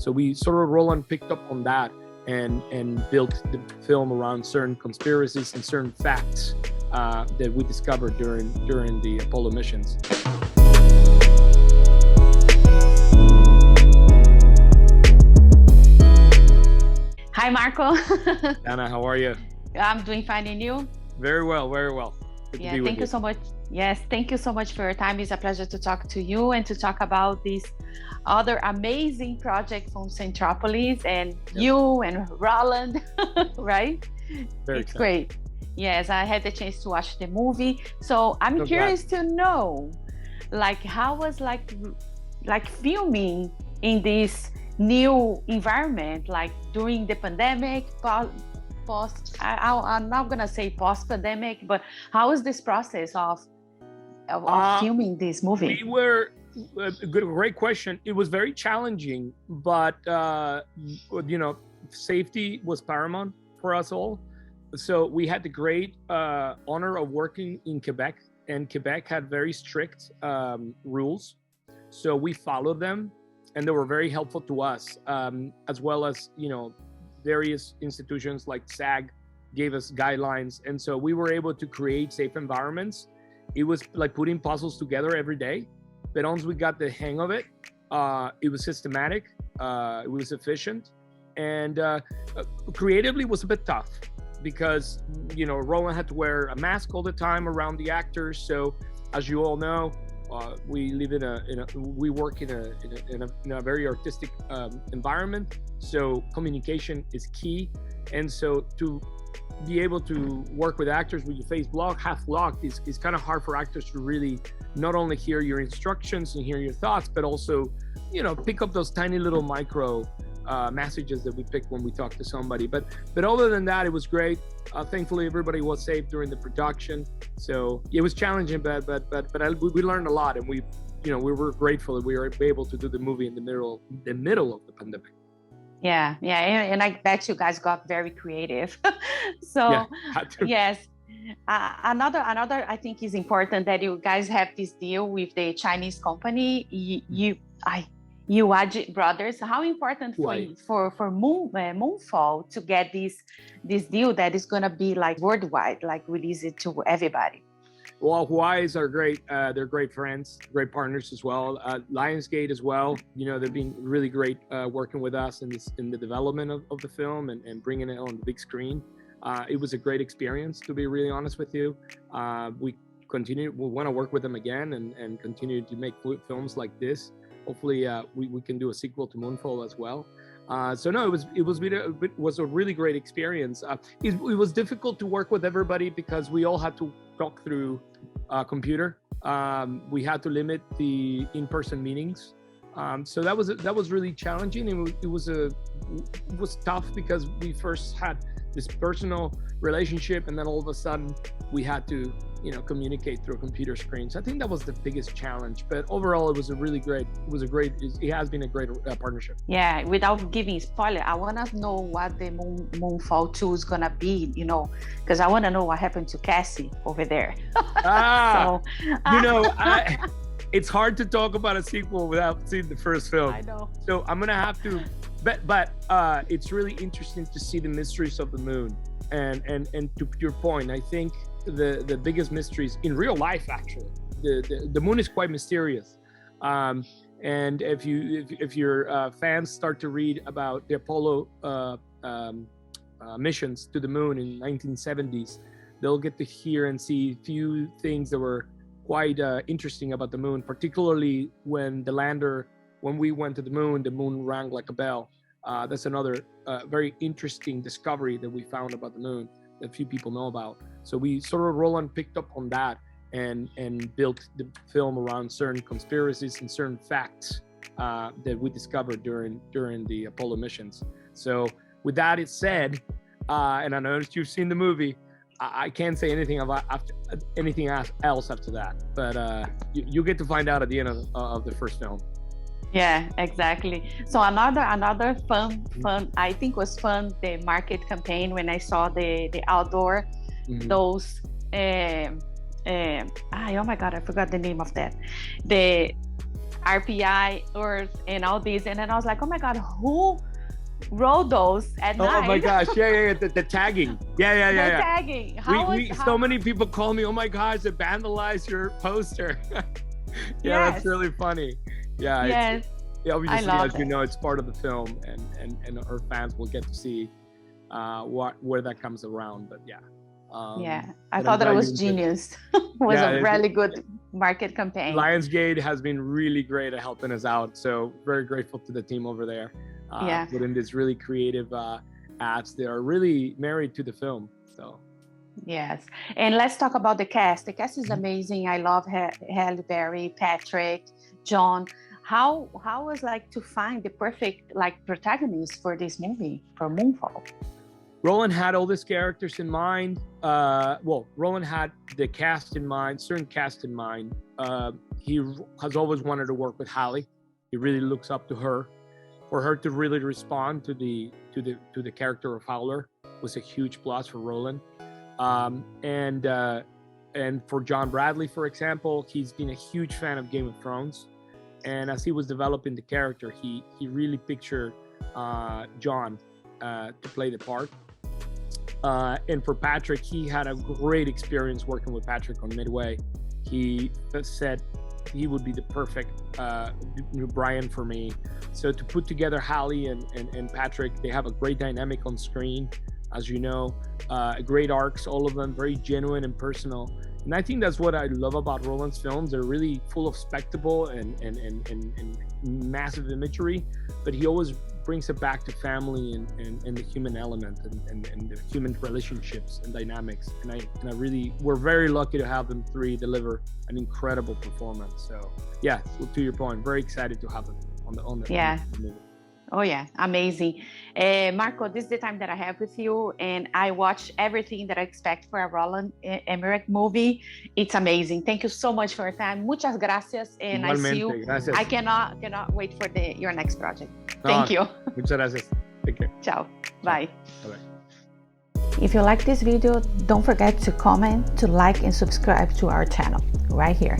So we sort of Roland picked up on that and built the film around certain conspiracies and certain facts that we discovered during the Apollo missions. Hi, Marco. Anna, how are you? I'm doing fine, and you? Very well, very well. Good to be with Thank you so much. Yes, thank you so much for your time. It's a pleasure to talk to you and to talk about this other amazing project from Centropolis and you and Roland, right? Very it's exciting. Great. Yes, I had the chance to watch the movie. So I'm curious to know, how was like filming in this new environment, like during the pandemic, I'm not gonna say post-pandemic, but how is this process of filming this movie? Great question. It was very challenging, but safety was paramount for us all. So we had the great honor of working in Quebec, and Quebec had very strict rules. So we followed them, and they were very helpful to us, as well as, various institutions like SAG gave us guidelines. And so we were able to create safe environments. It was like putting puzzles together every day. But once we got the hang of it, it was systematic, it was efficient, and creatively was a bit tough because, Roland had to wear a mask all the time around the actors. So as you all know, we live we work in a very artistic environment. So communication is key. And so to be able to work with actors with your face half blocked is kind of hard for actors to really not only hear your instructions and hear your thoughts, but also, pick up those tiny little micro messages that we pick when we talk to somebody. But other than that, it was great. Thankfully, everybody was safe during the production. So it was challenging, but we learned a lot, and we were grateful that we were able to do the movie in the middle of the pandemic. Yeah, and I bet you guys got very creative. So yes, another I think is important that you guys have this deal with the Chinese company, Yuaji Brothers. How important for Moonfall to get this deal that is gonna be like worldwide, like release it to everybody? Well, Hawaii's are great. They're great friends, great partners as well. Lionsgate as well. They've been really great working with us in the development of the film and bringing it on the big screen. It was a great experience, to be really honest with you. We want to work with them again and continue to make films like this. Hopefully, we can do a sequel to Moonfall as well. It was a really great experience. It was difficult to work with everybody because we all had to talk through computer. We had to limit the in-person meetings. So that was really challenging. It was tough because we first had this personal relationship, and then all of a sudden we had to communicate through a computer screen. So I think that was the biggest challenge, but overall it has been a great partnership. Yeah, without giving spoiler, I want to know what the Moonfall 2 is gonna be, because I want to know what happened to Cassie over there. It's hard to talk about a sequel without seeing the first film. I know. So I'm gonna have to, but it's really interesting to see the mysteries of the moon. And to your point, I think the biggest mysteries in real life, actually, the moon is quite mysterious. And if your fans start to read about the Apollo missions to the moon in 1970s, they'll get to hear and see a few things that were quite interesting about the moon, particularly when we went to the moon rang like a bell. That's another very interesting discovery that we found about the moon that few people know about. So we sort of Roland picked up on that and built the film around certain conspiracies and certain facts that we discovered during the Apollo missions. So with that said, and I know that you've seen the movie, I can't say anything else after that. But you get to find out at the end of the first film. Yeah, exactly. So another fun, I think was fun, the market campaign when I saw the outdoor, those, oh my God, I forgot the name of that. RPI, Earth, and all these. And then I was like, oh my God, who wrote those at night? Oh my gosh, yeah. The tagging. Yeah. The tagging. So many people call me, oh my gosh, they vandalized your poster. Yes. That's really funny. Yeah. Yes. Obviously, as you know, it's part of the film, and our fans will get to see where that comes around. But yeah. I thought that it was genius. It was a really good market campaign. Lionsgate has been really great at helping us out. So very grateful to the team over there. Putting these really creative ads. They are really married to the film. So. Yes. And let's talk about the cast. The cast is amazing. I love Halle Berry, Patrick, John. How was like to find the perfect like protagonist for this movie, for Moonfall? Roland had all these characters in mind. Roland had the cast in mind, certain cast in mind. He has always wanted to work with Halle. He really looks up to her. For her to really respond to the character of Fowler was a huge plus for Roland. And for John Bradley, for example, he's been a huge fan of Game of Thrones. And as he was developing the character, he really pictured John to play the part. And for Patrick, he had a great experience working with Patrick on Midway. He said he would be the perfect Brian for me. So to put together Halle and Patrick, they have a great dynamic on screen, as you know, great arcs, all of them very genuine and personal. And I think that's what I love about Roland's films. They're really full of spectacle and massive imagery, but he always brings it back to family and the human element and the human relationships and dynamics. And I really, we're very lucky to have them three deliver an incredible performance. So yeah, to your point, very excited to have them on the movie. Oh yeah, amazing. Marco, this is the time that I have with you, and I watch everything that I expect for a Roland Emmerich movie. It's amazing. Thank you so much for your time. Muchas gracias, and I see you. Gracias. I cannot wait for your next project. Thank you. Muchas gracias. Take care. Ciao. Bye. Bye. If you like this video, don't forget to comment, to like, and subscribe to our channel right here.